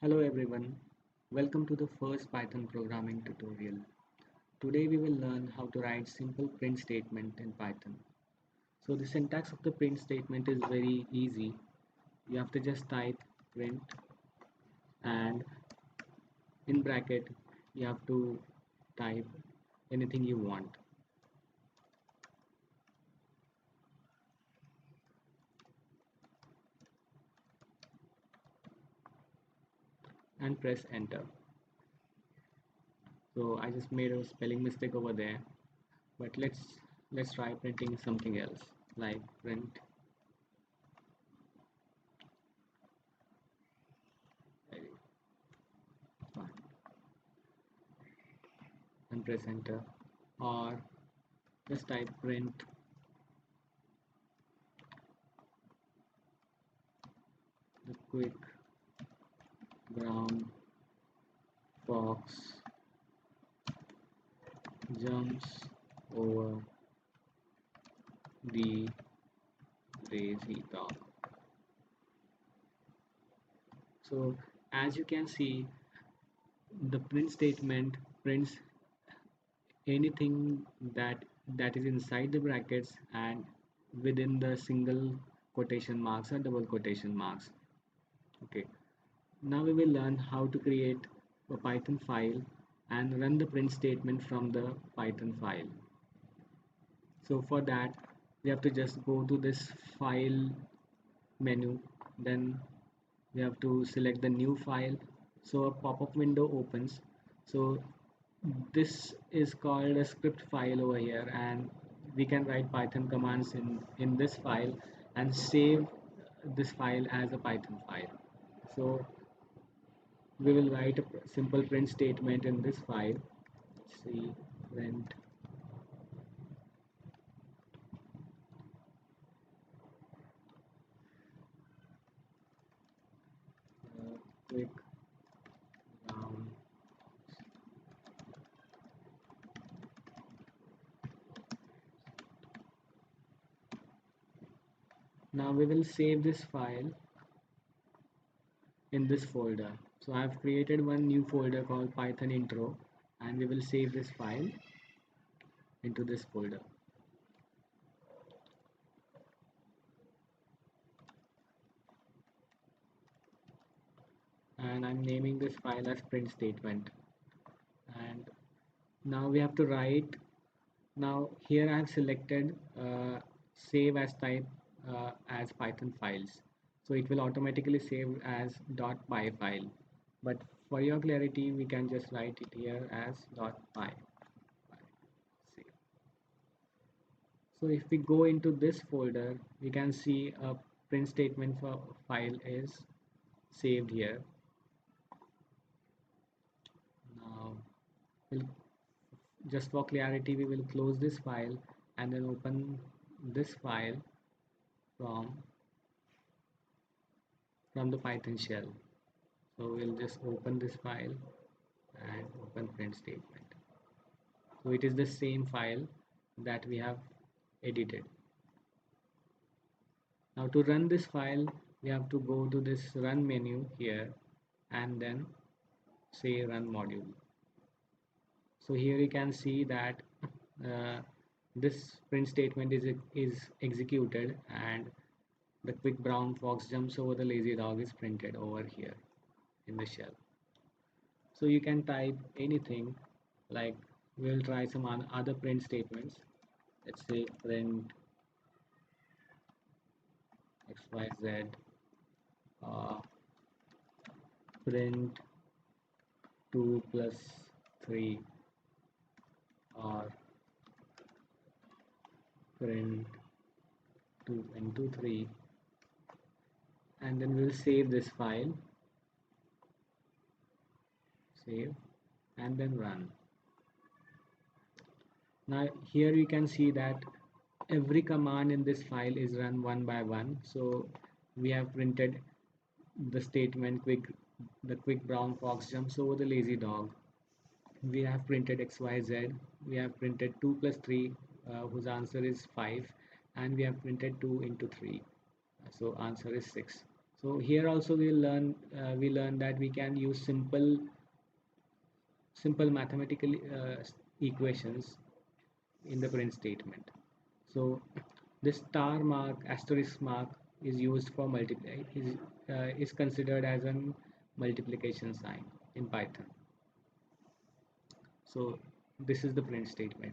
Hello everyone, welcome to the first Python programming tutorial. Today we will learn how to write simple print statement in Python. So the syntax of the print statement is very easy. You have to just type print and in bracket you have to type anything you want and press enter. So I just made a spelling mistake over there, but let's try printing something else like print and press enter, or just type print the quick brown fox jumps over the lazy dog. So as you can see, the print statement prints anything that is inside the brackets and within the single quotation marks or double quotation marks. Okay, now we will learn how to create a Python file and run the print statement from the Python file. So for that we have to just go to this file menu, then we have to select the new file. So a pop-up window opens. So this is called a script file over here, and we can write Python commands in this file and save this file as a Python file. So we will write a simple print statement in this file. Let's see, print quick round. Now we will save this file in this folder. So I have created one new folder called Python intro, and we will save this file into this folder. And I'm naming this file as print statement. And now we have to write. Now here I have selected save as type as Python files. So it will automatically save as .py file. But for your clarity, we can just write it here as .py. So if we go into this folder, we can see a print statement for file is saved here. Now, we'll, just for clarity, we will close this file and then open this file from the Python shell. So we'll just open this file and open print statement. So it is the same file that we have edited. Now to run this file, we have to go to this run menu here and then say run module. So here you can see that uh, this print statement is executed and the quick brown fox jumps over the lazy dog is printed over here in the shell. So you can type anything, like we'll try some other print statements. Let's say print xyz, uh, print 2 plus 3, or print 2 into 3, and then we'll save this file, save, and then run. Now here you can see that every command in this file is run one by one. So we have printed the statement the quick brown fox jumps over the lazy dog. We have printed xyz. We have printed 2 plus 3, whose answer is 5, and we have printed 2 into 3. So answer is 6. So here also we learn that we can use simple mathematical equations in the print statement. So this star mark, asterisk mark is used for multiply is considered as a multiplication sign in Python. So this is the print statement.